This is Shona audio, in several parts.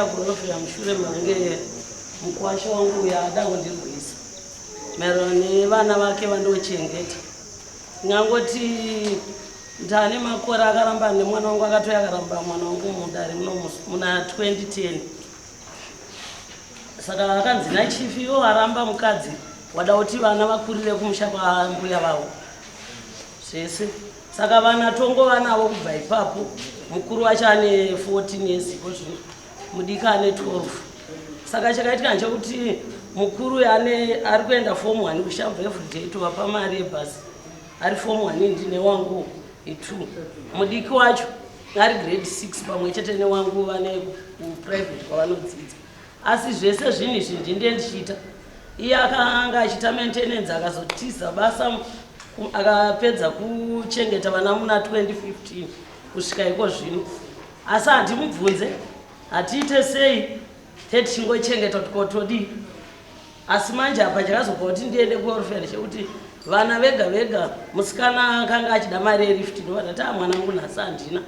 ndaenda kurofera mushure mange Mukwasha wangu yaada kundirwisa maererano nevana vake vandochengeta. Ngangoti ndane makore akaramba nemwana wangu akatoya akaramba mwana wangu mudare muna 2010. Saka akanzi nachifi iwo aramba mukadzi wada kuti vana vakurire kumusha kwaambuya vavo zvese. Saka vana tongo vanavo kubva ipapo. Mukuru wacho ane 14 years mudika ane 12. Saka chakaitika nchekuti mukuru ari kuenda form 1 kushamva everyday tovapa mari yebhasi ari form 1 ndine wangu 2. Mudiki wacho ari grade 6 pamwe chete newangu vane private kwavanodzidza. Asi zvese zvinhu izvi ndiye ndichiita. Iye akanga achiita maintenance akazotiza basa akapedza kuchengeta vana muna 2015 kusvika iko zvino. Asi handimubvunze hatiite sei tichingochengeta tikotodi. Asi manje apa chakazobva kuti ndiende kuorphanage chekuti vana vega vega musikana akanga achida mari yelift ndovati mwanangu nhasi handina.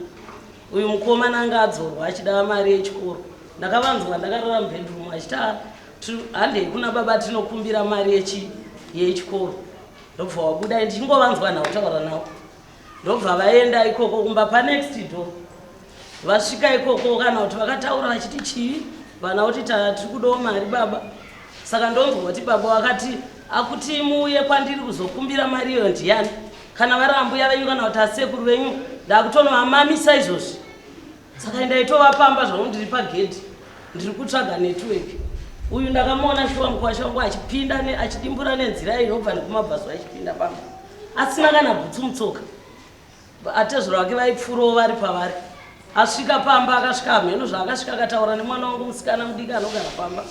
Uyu mukomana anga adzorwa achida mari yechikoro. Ndakavanzwa ndakarara mubedroom achita handei kuna baba tinokumbira mari yechikoro. Ndobva wabuda ndichingovanzwa nawo taura nawo. Ndobva vaenda ikoko kumba panext door. Vasvika ikoko kana kuti vakataura vachiti chii vana kuti tiri kudawo mari baba. Saka ndonzwa kuti baba wakati akuti muuye kwandiri kuzokumbira mari iyo ndiyani. Kana vari ambuya venyu kana kuti asekuru venyu ndakutonovamamisa izvozvi. Saka ndaitovapamba zvangu ndiri pagedhi ndiri kutsvaga network. Uyu ndakamuona shuwa Mukwasha wangu achipinda achidimbura nenzira inobva nekumabhazi achipinda pamba asina kana bhutsu mutsoka. Atezvara vake vaipfuurawo vari pavari. Asvika pamba akasvika mheno zvaakasvika akataura nemwana wangu musikana mudiki anogara pamba.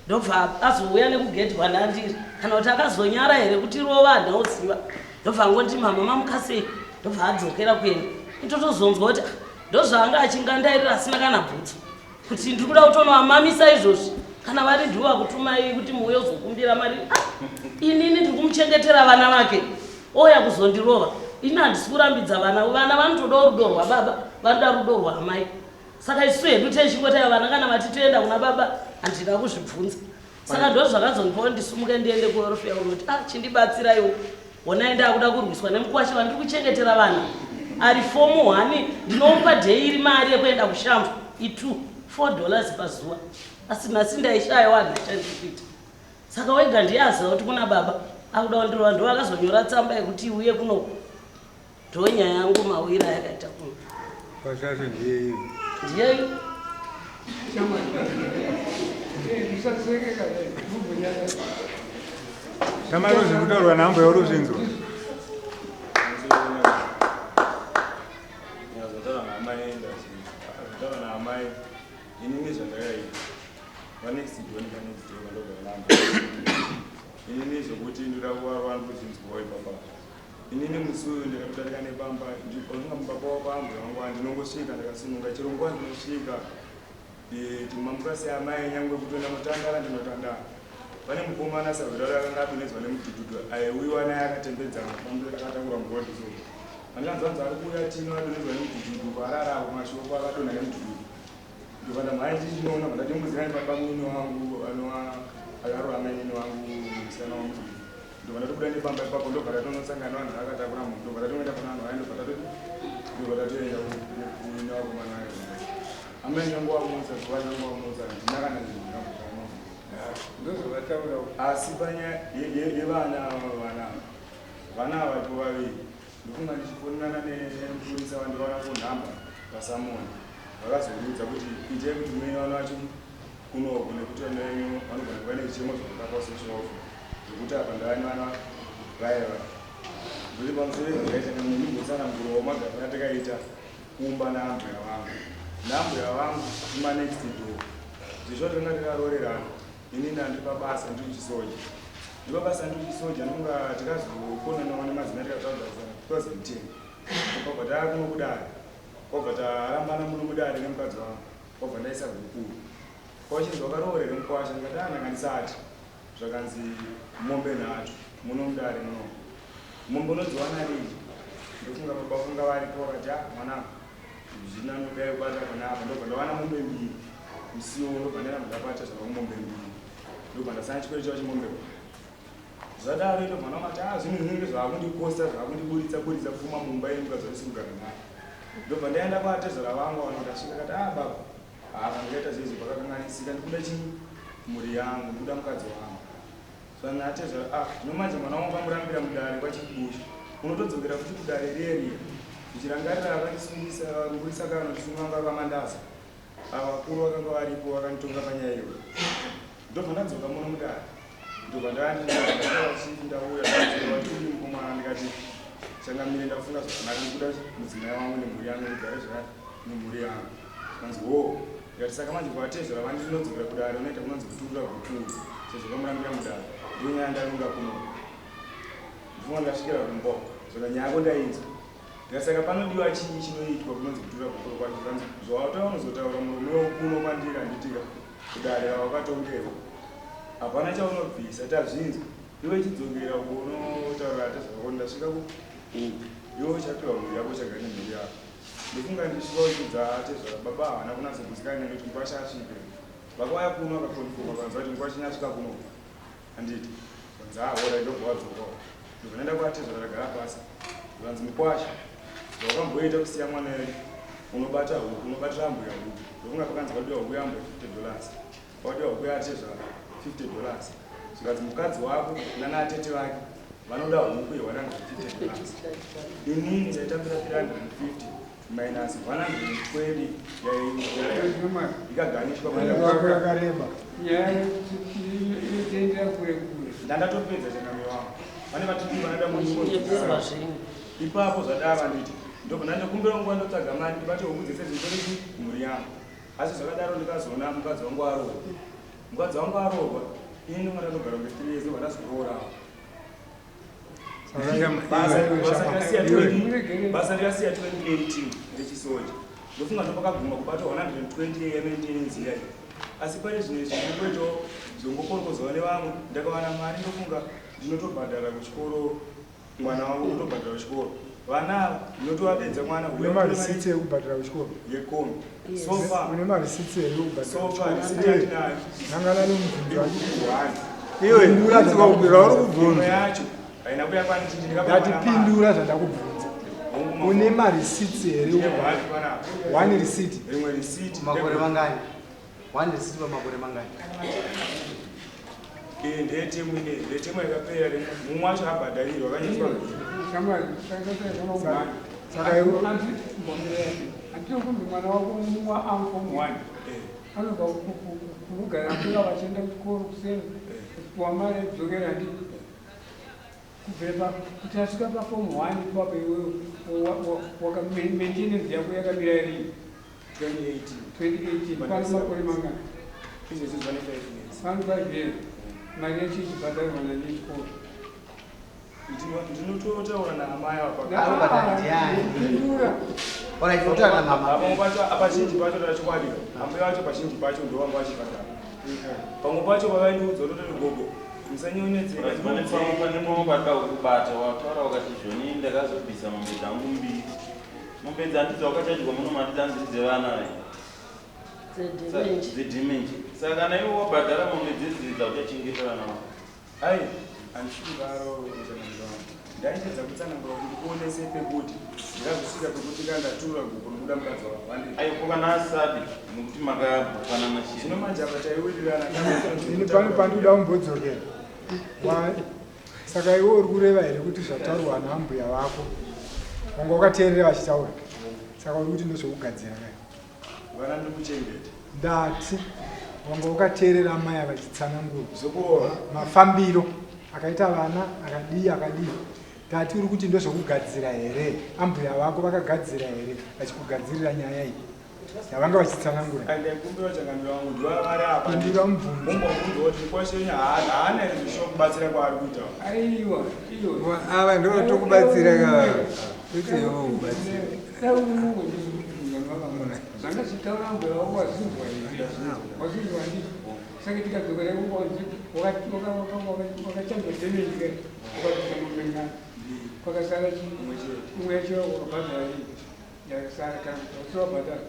Ndobva azouya nekugedhi kwandandiri kana kuti akazonyara here kuti rova handauziva. Ndobva angoti mama mamukasei. Ndobva adzokera kuenda. Itotozonzwa kuti ndozvaanga achingandairira asina kana bhutsu kuti ndiri kuda kutonovamamisa izvozvi. Kana vari dhuwa kutumai kuti muuye uzokumbira mari. Inini ndiri kumuchengetera vana vake oya kuzondirova. Ini handisi kurambidza vana. Vana vanotodawo rudo rwababa vanoda rudo rwamai. Saka isu hedu techingotaya vana kana vatitoenda kuna baba handina kuzvibvunza. Saka ndozvakazondipawo ndisumuke ndiende kuorofea unoti chindibatsiraiwo wona enda akuda kurwiswa nemukwasha vandiri kuchengetera vana. Ari form 1 ndinomupa daily mari yekuenda kushamva $4 pazuva. Asi nhasi ndaishayiwa handichandikuita. Saka wega ndiyaziva kuti kuna baba akuda kundirova ndo akazonyora tsamba yekuti uye kunoku. Ndo nyaya yangu mawira yakaita kuno. Kwashashi ndiye ndiyeyo. Shama ruzi kutaurwa naambuya uruzvinzwa. Inini zvokuti ndirakuvarwa kuzvinzwa ipapa. Inini musuyo ndakatarika nepamba ndinga mubaba wapamba wangu andinongosvika ndakasununga chero nguva ndinosvika timamukasi amai nyangwe kutoenda mutandara ndinotandara. Pane mukomana Silvester akanga adonhedzwa nemudududu aiuyiwa naye akatembedzana pamberi akatakura mugodhi so. Andinganzvanzi ari kuuya tino adonhedzwa nemudududu kwarara apo mashoko akadonha nemudududu. Ndikati mhai ndichinoona mandati muzirani baba mwini wangu akarora mainini wangu musikana wangu. Ndobva ndatobuda nepamba ipapo ndobva tatonosangana vanhu vakatakura munhu ndobva tatoenda kuna vanhu vaye ndobva tatoenda kuina vakomana vaye. Amai nyangu wamutsa zuva nyangu wamutsa ndina kana ndozvavataura. Asi panyaya yevana vana vacho vaviri ndofunga ndichifonana nemupurisa wandivaona kunhamba pasamoni vakazoriudza kuti itai kuti muine vana vacho kunoku nekuti vana venyu vanogona kuva nechichemo zvakakapa soshofu zvekuti apa ndavane vana vaiva ndiri pamusoro ezvikaita nemundimbosanangurawo magaba atakaita kumba naambuya vangu naambuya vangu imanext door zvisho tonga tikarorerana inini handiri pabasa ndiri chisoja ndiri pabasa ndiri chisoja nonga tikazokonanawo nemazina tikataudza 2010 kwabva taakuno kudare kwabva tarambana muno mudare nemukadzi wangu kwabva ndaisa gukuru kwachinzwa karoorere Mukwasha ndikati ndisati zvakanzi mombe nhatu muno mudare muno mombe unodziwana rini ndofunga baba funga varipo vakati mwana zvina ndodai kubata panapa ndobva ndawana mombe mbiri musiwo unobva mudapata zvavamombe mbiri ndobva ndasana chikoro chavo chimombe zvadaro ndobva ndamati zvinhu zvinenge zvakundikosta zvakundiburitsa pfuma mumba yenyu mukadzi kugara nayo ndobva ndaenda kwaTezvara vangu vano ndasvika kati baba kangaita zvezvo pakakanganisika ndikuda chii mhuri yangu ndikuda mukadzi wangu saka naTezvara zvinomanje mwana wangu pamurambira mudare kwachibusha unotodzokera futi kudare reriya ndichirangarira akandisungisa ngurisa kano ndisunanga kamandaza vakuru vakanga varipo vakanditonga panyaya iyo ndobva ndadzoka muno mudare ndobva ndandauya vatiri mukomana ndikati changamire ndafunga zvakanaka ndikuda mudzimai wangu nemhuri yangu igare zvakati nemhuri yangu kanzi ndikati saka manje kwaTezvara vandi ndinodzokera kudare unoita kunonzi kuturura gukuru sezvo kamurambira mudare ndonyaya ndarunga kuno ndifuma ndasvikira kumbo saka nyaya yako ndainzwa ndikasaka panodiwa chii chinoitwa kunonzi kuturura gukuru kwacho kanzi zvawataura unozotaura murume wekuno kwandiri anditika kudare rawakatongerwa hapana chaunobvisa tazvinzwa iwe chidzokera unotaura TezVara ndasvika iwe chapiwa mhuri yako chagara nemhuri yako ndifunga ndisvika uchidza TezVara baba havana kunatsokuzikanwa nekuti Mukwasha asvike vakauya kuno vakakonfirma vanzi vati Mukwasha nyasvika kuno handiti vanzi ora ndobva wadzokawo ndobva ndaenda kwaTezVara ragara pasi vanzi Mukwasha zvawakamboita kusiya mwana wedu unobata huku unobatira Ambuya huku ndofunga pakanzi vadiwa huku yeAmbuya $50 vadiwa huku yaTezVara $50 zvikanzi mukadzi wako nanatete vake vanoda huku ye$150 inini ndaitambira $350 minus 120 ikaganishwa ndandatopedza changamiro wangu vane vatumbi vanoda munhu ipapo zvadava nditi ndobva ndandokumbira nguva ndotsvaga mari ndibate huku dzese dzitoreki mhuri yangu asi zvakadaro ndikazoona mukadzi wangu arohwa mukadzi wangu arohwa ini ndinga ndanogara kwe3 years ndobva ndazororawo basa rikasiya 2018 rechisoja ndofunga ndopakaguma kubata 120 yemaintenance yayo asi pane zvimwe zvinokweto zvongokorokozwa nevamwe ndakawana mari ndofunga ndinotobhadhara kuchikoro mwana wangu unotobhadhara kuchikoro vana ndinotovabedza mwana une marisiti ekubhadhara kuchikoro yekomi une marisiti sofa risiti yatinayo nangalalo mubvunzo iwe ndikakubvira uri kubvunza yacho haina kuya ndati pindura zvandakubvunza une marisiti here one risiti rimwe risiti makore mangani one risiti pamakore mangani ndetemu yakapera mumwe wacho abhadharirwa kanyeswa saka iwe andinokumbi mwana wako mumwa amfomu anobva kugara kura vachienda kuchikoro kuseni kupiwa mari edzokera ndi kubvepa kuti asvika pafomu 1 ipapo iwewe wakamaintenance yako yakamira iri 2018 pano makore mangani pano 5 years mari yacho ichibhadharirwa nanechikoro ndinototaura naamai apazhinji pacho tachikwadira ambai vacho pazhinji pacho ndovanga vachibhadhara pamwe pacho vavaindiudza tototi gogo musanyonyedzeanemobatwa kubata wataura wakati zvoni ndakazobvisa mombe dzangu mbiri mombe dzandidzi wakachadyiwa muno mari dzanziri dzevana dzedimenji saka kana iwe wabhadhara mombe dzedzidza uchachengetera nawo ai andisvikaro ndaitedza kutsanangura kuti kuonese pekuti ndakazosvika pekuti kandatura guko nokuda mukadzi wavandi aikokana asadi nekuti makabhukanana chii zvino manje apa taiwirirana ini pano pandoda kumbodzokera saka iwe uri kureva here kuti zvataurwa naambuya vako wanga wakateerera vachitaura saka uri kuti ndozvokugadzira kai vana ndikuchengeta ndati wanga wakateerera amai vachitsanangura zokuona mafambiro akaita vana akadii ndati uri kuti ndozvokugadzira here ambuya vako vakagadzira here vachikugadzirira nyaya iyi yavanga vachitsanangura andikumbira changamiro wangu ndivavari apa indira mubvunzo mumbobvunzoti kwashenya haana here zvishokubatsira kwaari kuita aiwa ava ndotokubatsira kuti iwe ubatsira zvanga chitaura ambuya wako wazinzwa wazinzwa ndi saka tikadzokera kungonzi wakachanzwa demenji kai wakatikamumengana kwakasara umwe yacho wakabhadhara yakasara kana wasiwabhadhara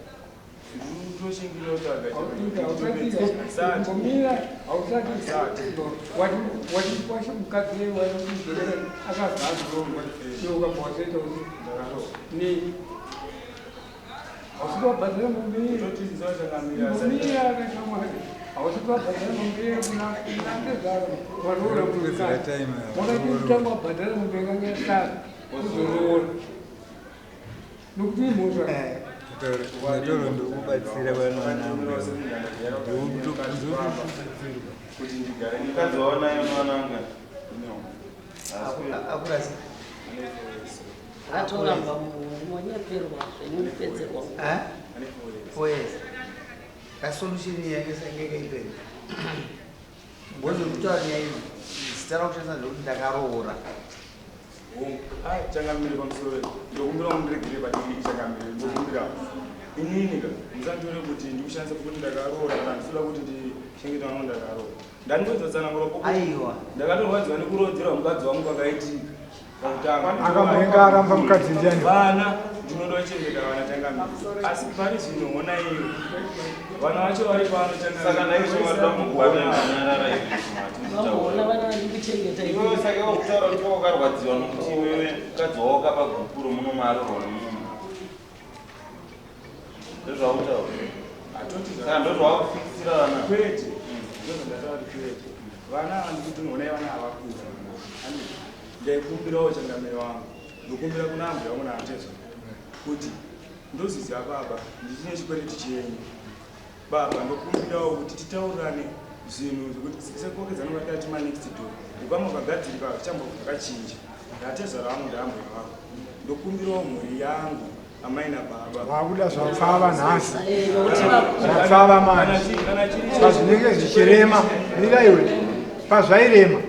watikwasha mukadzi waikudzokera akazazirongwa ukabvawasaita kuti nei ausitwabhadhira mumbiri akashamwari ausitwabhadhira mumbiri kuna NaTezvara wanoona mukadzi wakati kutanga wabhadhira mumbiri kange yasara kuzoroora nokuti imhosva Matoro ndokubatsira vanhu kuti ndigare ndikazoona yonwananga akurasi atoramba monyeperwa zvemunopedzerwa yes kasolution yangesangekeiperi ngozvekutaura nyaya idzi zita rakushandisa ndekuti ndakaroora changamire pamusoro ndokumbira mundiregere padii changamire ndokumbira ininika musandore kuti ndikushandisa kuti ndakaroora kana ndisura kuti ndichengeta vanhu ndakaroora ndandodzodzanangura aiwa ndakatorwadziwa nekurodzerwa mukadzi wangu kwakaitika pakutanga akamhenga aramba mukadzi ndiani vana ndinondochengeta vana changamire asi pari zvino ona iyo vana vacho vari pano saka naizvovarida mugwananyarara vamboona vana vandikuchengeta iwewe saka wakutaura kuti wakarwadziwa nokuti iwewe mukadzi wawaka pagupuro muno maarorwa nomuno ndozvautaura saka ndozvavakufikisira vana kwete ndozvandataura kuti kwete vana handikuti nonai vana havakura ndaikumbirawo changamire wangu ndokumbira kuna Ambuya wangu naNaTezvara kuti ndoziziva baba ndichine chikwereti chenyu baba ndokumbirawo kuti titaurirane zvinhu zvekuti sekokezana vakati next door ukama ukagadzirika chambobva zvakachinja NaTezvara wangu ndaAmbuya wako ndokumbirawo mhuri yangu amai nababa wakuda zvapfava nhasi zvapfava manje pazvinenge zvichirema mira iwe pazvairema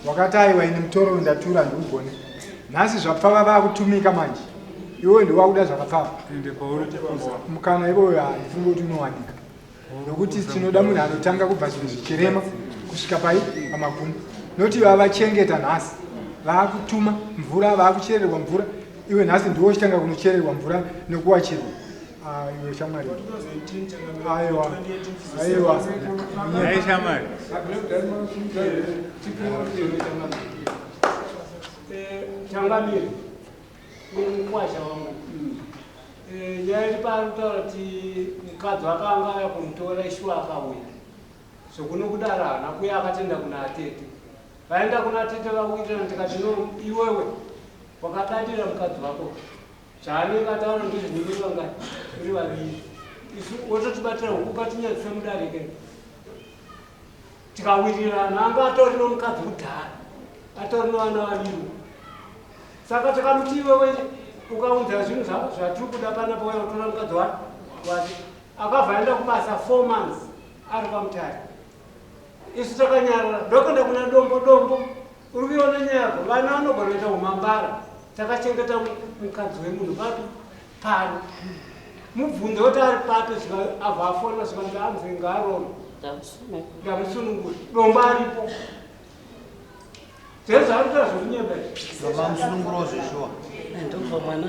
wakati aiwa ine mutoro ndatura ndikugone nhasi zvapfava vakutumika manje iwe ndiwakuda zvakapfava mukana ivoyo haifunge kuti unowanika nokuti tinoda munhu anotanga kubva zvinhu zvichirema kusvika pai pamagumo noti vavachengeta nhasi vaakutuma mvura vaakuchererwa mvura iwe nhasi ndiwo uchitanga kunochererwa mvura nekuwachirwa iwe shamwari aiwa aiwa shamwari changamire mukwasha wangu nyaya iri pari kutaura kuti mukadzi wakanga aya kumutora ishuwa akauya zvokuno kudaro hana kuya akatenda kuna atete vaenda kuna atete vakuitira ndikati no iwewe wakadadira mukadzi wako zvaanenge ataura ndizvinimiri vangati uri vaviri isu wototibatira huku katinyadzise mudarike tikawirirana anga atori nomukadzi kudhara atori novana vaviri saka takamuti iwewe ukaunzira zvinhu zvatiri kuda panapa uya kutora mukadzi wake akabva aenda kubasa 4 months ari pamutare isu takanyarara ndokuenda kuna dombo uri kuiona nyayako vana vanogona kuita umambara takachengeta mukadzi wemunhu papi pari mubvunze kuti ari papi abva afonera zvikanzi anzi ngaarona ndamusununguri dombo aripo zvezvari kuita zvokunyemba vamusununguro zveshuwa ndobva mwana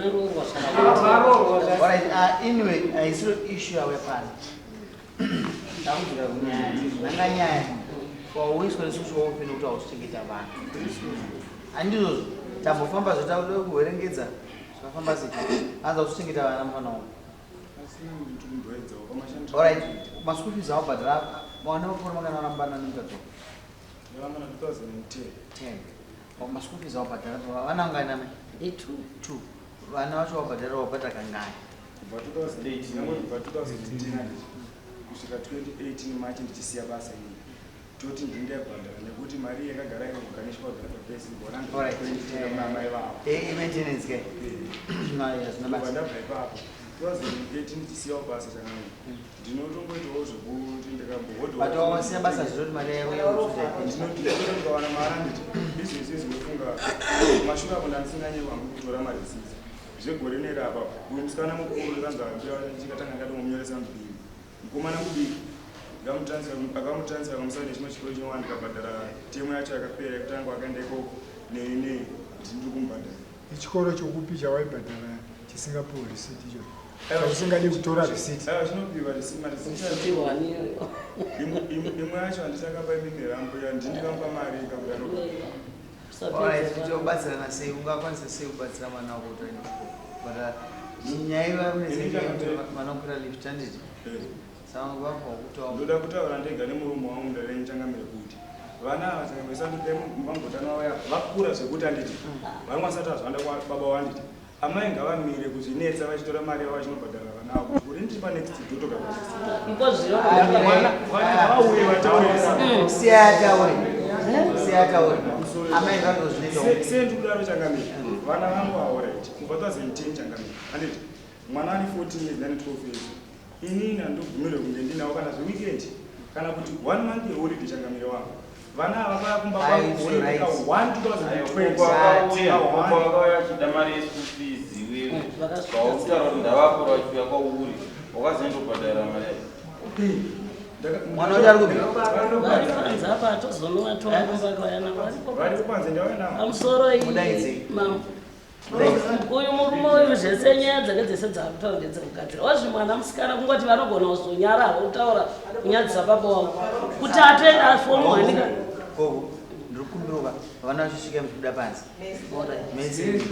arorwa anyway haisiro issue yawe pano ndakubvira kunyaya nanga nyaya wauiswa nesusu waupenyu kuti hausichengeta vanhu handizvozvo tambofamba zvotakuda kuverengedza zvakafamba sei anza kusichengeta vana mufana wangu alright maschool fees awabhadhara vana vakona makana varambana nemukadzi wako 10 maschool fees awabhadhara vana vangana mai 2 vana vacho wabhadhara wabhadhara kangani kubva 2010 kusvika 2018 March ndichisiya basa iri toti ndindaibhadhara nekuti mari yakagara ikuganishwa mai vavo maintenance ke ndabva ipapo 2018 ndichisiyawo basa changu ndinotongoitawo zvekuti ndikambowasiya basa zvinoti mari ndinotokawana mari anditi bizinesi izinofunga mashure apo ndandisinganyekwangu kutora marisisi zvegore nerapa uyu musikana mukuru kanza chikatanga ngatomumyoresa mubhiri mukomana mudiki akamutransfer kamusana nechimwe chikoro chinova ndikabhadhara temu yacho yakapera yekutanga akaenda ikoko ndiri kumbhadhara ichikoro chokupi chawaibhadhara chisingapore receipt icho usingadi kutora receipt. Zvinopiwa receipt. Imwe yacho handisakapa imwe Ambuya ndindikampa mari ikakudaro. Tichobatsirana sei ungakwanisa sei kubatsira mwana wako kuti chinyaiva manokwira lift handiti saka vabva kutaura ndoda kutaura ndega nemurume wangu ndarenichangamire kuti vana ava sangamesandipemuvangotana vaya vakura zvekuti handiti varingasati azvanda baba wanditi amai ngavamire kuzvinetsa vachitora mari yavo vachinobhadhara vana avo kuti ndipa next dotoka vauye vataurisa siyatauri amai ngandozvineta sendikudaro changamire vana vangu aorit kubva 2010 changamire handiti mwana ani 14 years nani 12 years inini handibvumirwe kunge ndinawo kana zveweekend kana kuti 1 month yeholide changamire wangu vana ava vakumba kwakuholideka 1020 achida mari yeschool fees iwewe vautaura kuti ndavakora vachiuya kwauri wakazendobhadhara mari yacho mwana uti ari pamusoro uyu murume uyu zvese nyaya dzake dzese dzakutaura ndedzekugadzira wazvi mwana musikana kungoti vanogona kuzonyara utaura kunyadzisa baba wavo kuti atoenda fomu wanika ndiri kumbiruka vana vachisvika mukuda panzi mesi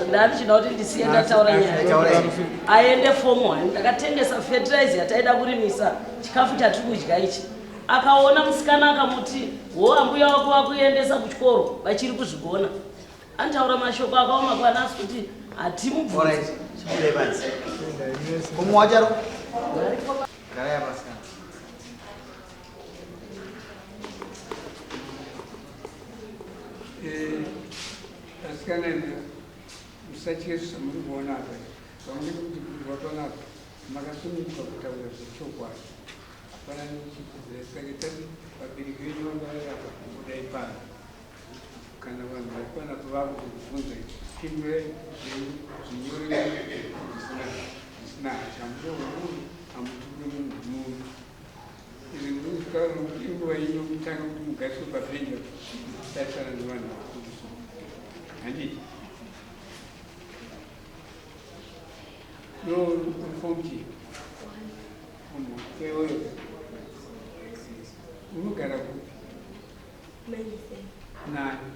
ndatichida kuti ndisiye ndataura nyaya aende fomu 1 ndakatengesa fertilizer yataida kurimisa chikafu chatiri kudya ichi akaona musikana akamuti wo Ambuya wako wakuendesa kuchikoro vachiri kuzvigona antaura mashoko akaoma kwanasi kuti hatimubvuri chibude panzi umwe wacharo gara yapasikana asikana musachirisa muri kuona apa vamwe kuti vapanapa makasununguka kutaura zvechokwadi hapana nechiseketari vabereki venyu vangavarapa kudai pano kana vanhu vari panapa vakuzvibvunza pindure zvinyoreva zvisina chamudoomunhu hamuturi munhu munhu izvi ndinozvikara nokuti inguva ino mutanga kuti mugariswe pabhenja taisana nevanhu vakuru handiti nofomchi kweoyo unogara kupi nani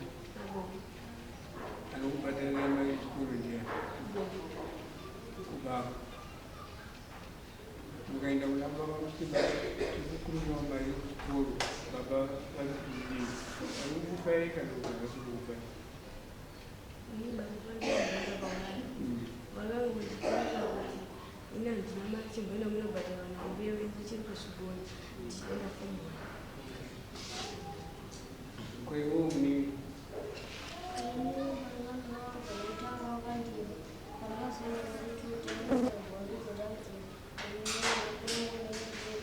anokubhadharira mari yechikoro ndiya kubaba mukaenda kuna baba kukurumawo mari yechikoro baba vari kudii arikukupai kana kuti vasikukupai kwaiwo muni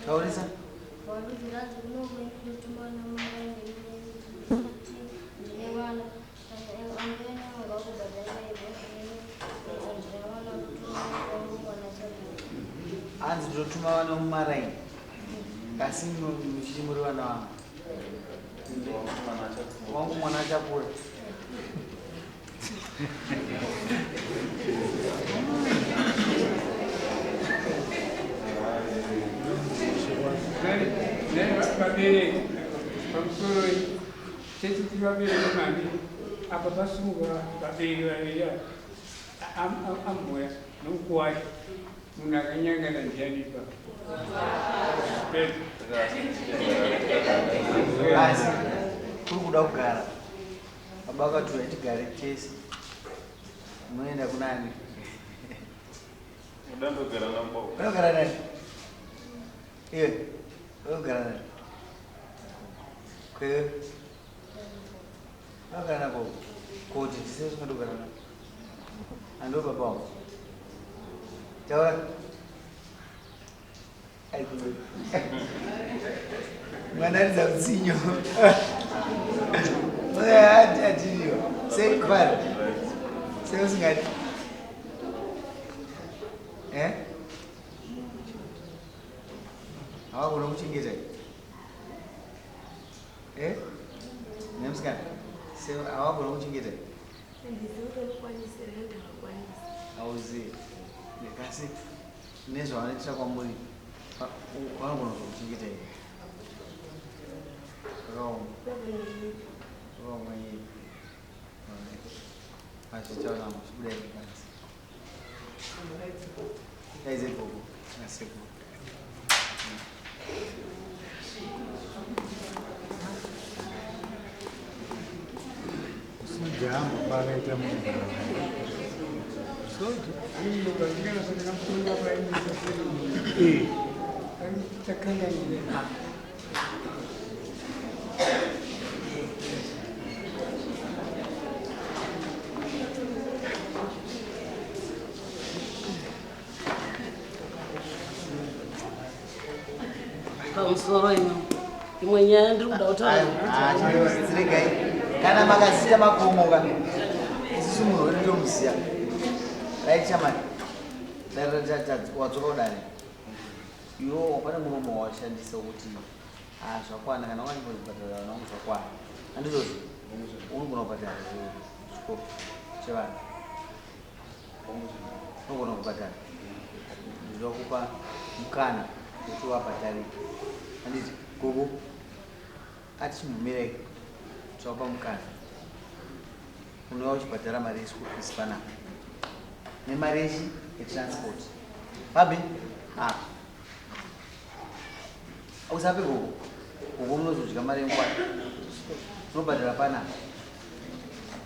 taurisa hanzi ndotuma vana mumaraini asi muchiti muri vana vangu mwana achakura vabereki pamusoro tetiti vabereki mani apa pasunga vabereki vaviri Ambuya nomukwasha munhu akanyangana ndiyanipa asi kuri kuda kugara baba akatura tigare tese munoenda kunani unogara nani iwe unogara nani kwewe unogara nako kuti tisese ungandogara nako ando baba wangu taura mwandaridza kutsinyo atiriyo sekupari seusingati hawakona kuchengeta nemusikana hawakona kuchengeta auzivi Kasi nezvavanoitira kwamuri vanogona kuzokuchengeta here zvakaoma nyeri azvitaura muchibuda irikanzi daize gogo naseko Jambo bakaita munhu pamusoro imwe nyaya ndiri kuda kutaura kana makazita makomoka isusu munhu weritomuziya raichamani wadzoka kudare iwo pane muromo washandisa kuti zvakwana kana wanyambozvibhadhara vanangu zvakwana handizvozvo unogona kubhadhara chikopo chevanhu unogona kubhadhara ndinoda kupa mukana kuti wabhadhare handiti gogo atichimbomirei tsvapa mukana unouya uchibhadhara mari yeschool fees panapa nemari yechi yetransport babi usape gogo gogo munozodya mari yenkwai unobhadhara panapa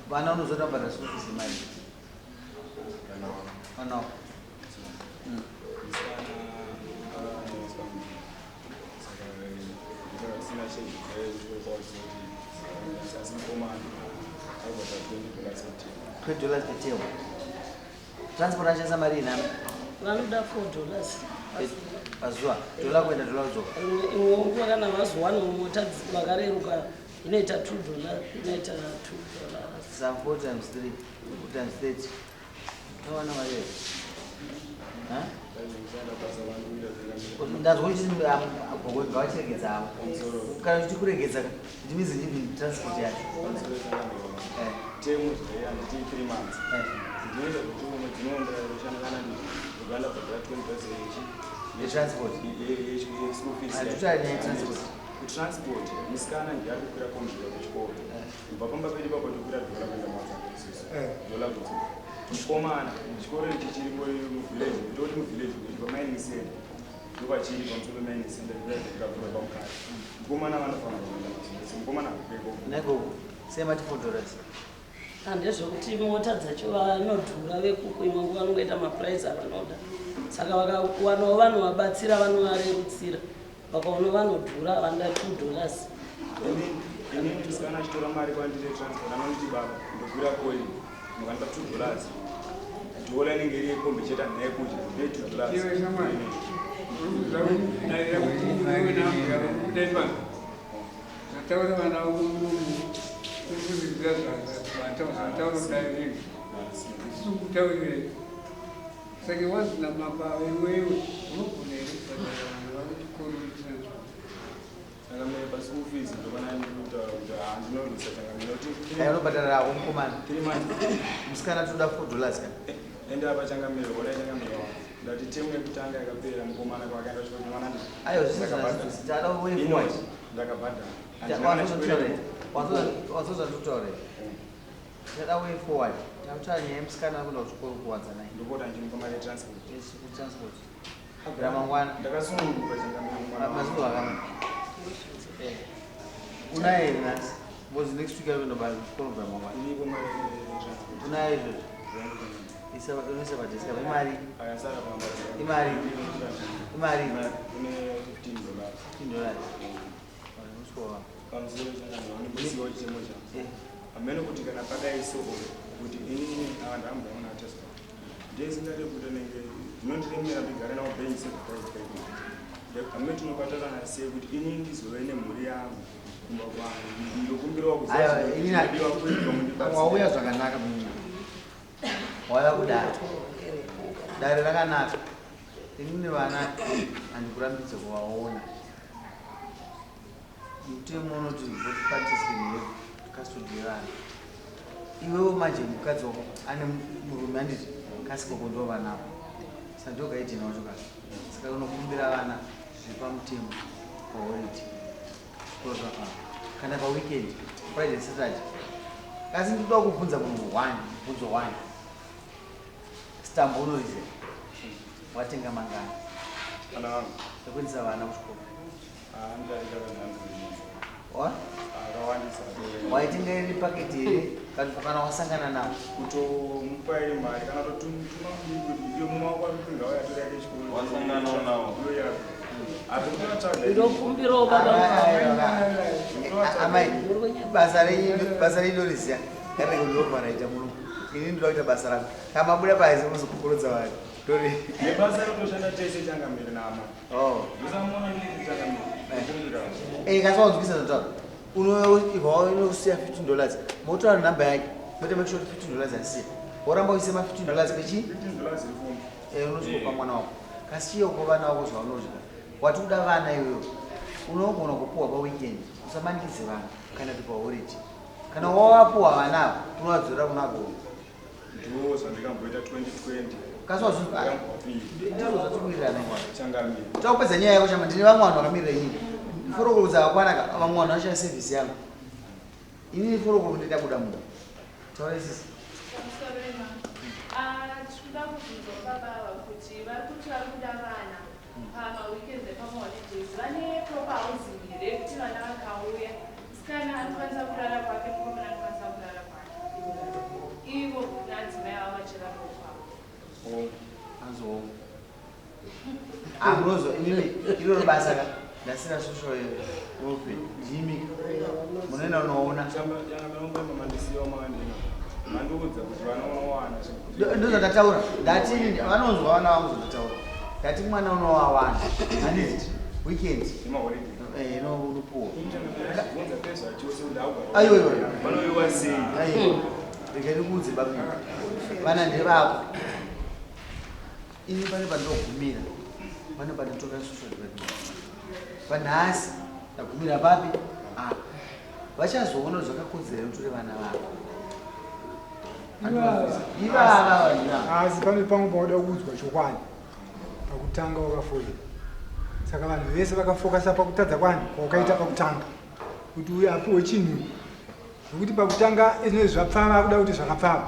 vana unozoda kubhadhara school fees mari panapa $20 per tail. Transport achasa mari inani? vanoda $4 pazuva dola kuenda dola kudzoka imwe nguva kana vazowana mota vakareruka inoita $2 inoita $2 some 4 times 3 times 30 nowana mari yedu ndazwa kuti gogo ngavachiregedza avo kana kuti kuregedza it means even transport yacho temu anditi 3 months ndinoenda kuti umwe dzinoenda kushandana ndoganda bhadhara 20,000 yetransport school fees hatutari netransport kutransport musikana ndiyari kukwira kombiwa kuchikoro kubva pamba pedi papa tokwira dola kuenda mazangosusu dola kuti mukomana chikoro ichi chiripo muvillage ndoti muvillage pamining center ndopachiri pamusoro pemining center ndikavura pamukati mukomana vanofamba mukomana akupeko nagogo semati $4 handezvokuti mota dzacho vanodhura vekuku imwe nguva vanongoita mapurice avanoda saka vakawanawo vanovabatsira vanovarerutsira vakaona vanodhura vanoda $2 inini musikana achitora mari kwandire transport anonditi baba ndokwira koi mukanda $2 dola inenge iri yekombi cheta naye kuti nde $2 nataura vana kukuzidzira zvataura kudai isukutaurire saka wazina mabava iwewe unogona here kubhadhara vanhu vari chikoro changamire paschool fees ndovana ndikutaura kuti handinorusa changamire kuti unobhadhara ako mukomana 3 months musikana toda $4 kana ende apa changamire kodai changamire wa ndati temu yekutanga yakapera mukomana kwakaenda chikoro mwana ayo zvisizada wefuwati ndakabhadhara wazoza tutaure chada way forward tautanya yemusikana kuenda kuchikoro kuwadzanai ndopota nchimupa mari yetransport transport ramangwana ndakasununguka changamire mazuva akama unaye here nasi because next week akuenda kuchikoro ramangwana iripo mari yetransport unaye izvozvo unoisa padhiska imari akasara pamba imari kune $15 uswa pamusoro changamire vanobosiwa chitemo changu amene kuti kana padai soko kuti inini vanhu ambaona ateswa ndesingade kuti nenge ndinondiremera ndigare nawo bench sekutaikaii amene tinobatatana sei kuti inini ndizove nemhuri yangu kumba kwangu ndokumbirawo wauya zvakanaka wauya kudare dare rakanaka inini vana handikurambidze kuvaona mutemo unoti votipatisini kastudhirana iwewo manje mukadzi wako ane murume anditi kasikoko ndo vanavo Sanjoga iti nachoka. Saka unokumbira vana zvepamutemo paholiday. Kana pa weekend, Friday, Saturday. Kasi ndoda kubvunza munhu bvunzo 1. Stambo unorize. Watenga mangana. KanaEkuendesa vana kuchikoro. What? Waitenga iri paketi here kana wasangana nawo kutomupa iri mari kana totuma iyo mumaoko arikupinga wayatora yake chikoro wasangana nawo ndokumbirawo baba amai basa reindoriziya karekulova raita mulungu ini ndoda kuita basa rangu kamabuda paizi muzokukurudza vanhu tori nebasa rotoshanda tese changamiri nama usamona nini changamiri kasiwanzwisa zvotaura unoisiya $15 motora namba yake moita make sure $15 asiya woramba uise ma$15 pechi unosvikopa mwana wako kasiyeoko vana vako zvaunodya wati kuda vana iweyo unogona kupuwa paweekend usamanikidze vana kana kuti paholiday kana wawapuwa vanavo unovadzorera kunako ndiwo zvandikamboita 2020 kaswazvatiwirirana changamiri takupedza nyaya yako chama ndine vamwe vanhu vakamirira inini iforokuudza vakwanaka vamwe vanhu vachaya sevhisi yangu inini iforokuku ndida kuda munhu taura isisi tikuda kubvunza baba kuti vari kuti vari kuda vana pamaweekend epamaholidays vane proper housing here kuti vana vakauya musikana anokwanisa kurara kwake mukomana anokwanisa kurara kwake ivo nadzimai avo vachirapa kwavo anzoo amunozo iroro basa ka ndasina social welfare ndiyimika munoenda unoona ndozvatataura ndati vanonzwa vana vangu zvatataura ndati mwana unowawana handiti weekend unopuwa aiwo rekanikuudze babi vana ndevako ini pane pandogumira pane pandotora social development panhasi ndagumira papi vachazoona zvakakodzera kutore vana vavo ivava asi pane pamwe pauda kuudzwa chokwadi pakutanga wakafoira saka vanhu vese vakafokasa pakutadza kwani kwaukaita pakutanga kuti uye apiwe chinhu nokuti pakutanga izvinoi zvapfava kuda kuti zvakapfava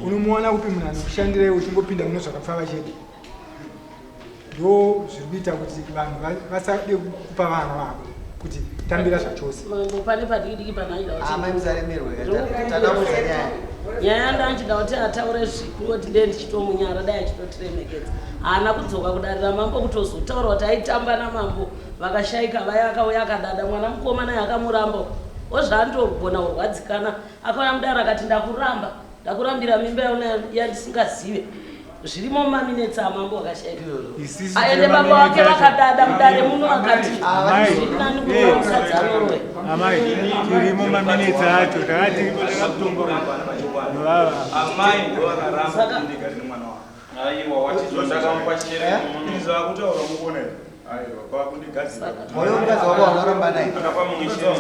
unomuona kupi munhu anokushandira iwe uchingopinda muno zvakapfava chete ndo zviri kuita kuti vanhu vasade kupa vana vavo kuti tambira zvachose pane padiki panaaizaremerwetadauzanyaya nyaya ndanchida kuti ataure zvikuru kuti nde ndichitomunyara dai achitotiremekedza haana kudzoka kudarira mambo kutozotaura kuti aitamba namambo vakashayika vaya akauya akadada mwana mukomana yakamuramba ozvaandogona kurwadzikana akauya mudaro akati ndakurambira mimba yandisingazive zvirimo mumaminetsi amambo akashayika aende baba wake vakadada mudare muno akati zvirinani kuroa musadzi anorowe amai tirimo maminetsi acho takati amai ndo akaramba kundigari nemwana wako aiwa wachizondakamupa chere izva kutaura mukona aiwa kwakundigadzira moyo mukadzi wako wanoramba naye akapa mumwe chere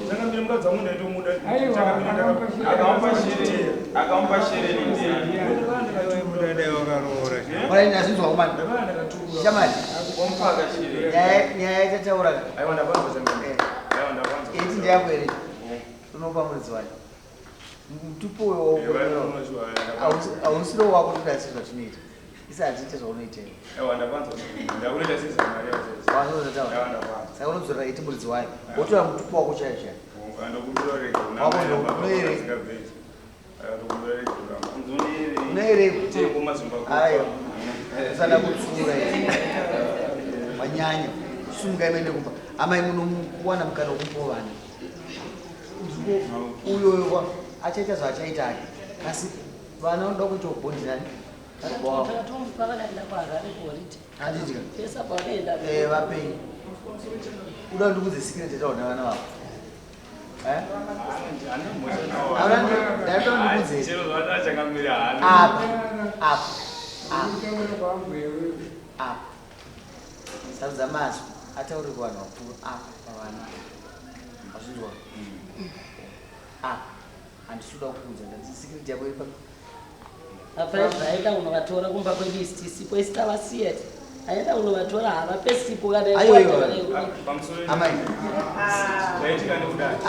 changamiri mukadzi wangu ndaitomuda akamupa chere nindii azinzwa kumana shamati omupaka chere nyaya yatataura aiwa ndapanza iti ndiyako ere unopa muridzi wacho mutupo hausiro wako tudasi zvatinoita isi hatiite zvaunoitera saka unodzorera iti muridzi wayo wotora mutupo wako chayo chayo unoere ayo usada kutsura manyanya sunga imende kumba amai munokuwana mukana wokumupa vana uyoyo achaita zvaachaita ake asi vana unoda kuita ubhondinani vapei uda ndikudze sikireti yataona vana vavo ndandondikudze apa sarudza mazwi atauri kuvanhu vakuru apa pavana azvinzwa apa handisi kuda kuudza ndati sikireti yako iripa apaizva aenda kunovatora kumba kwelist sipo isitavasiyeti aenda kunovatora havape sipo kana amai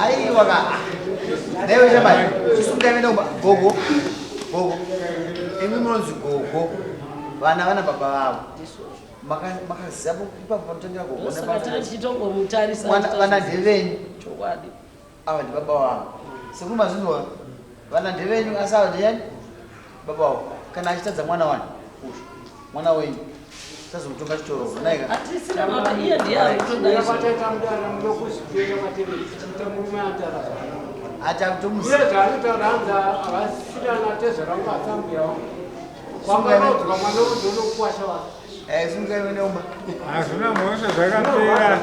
aiwa ka newe chamai chisungaimene gogo gogo imi munonzi gogo vana vana baba vavo makaziva ipapo panotangera gogovana ndevenyu chokwadi ava ndi baba vavo sekuri mazinwa vana ndevenyu asi ava ndiyani baba wavo kana achitadza mwana wani mwana wenyu sazomutonga chitoro naika atisina mama iye ndiye arikutodaizvo hazvina mhosva zvakapera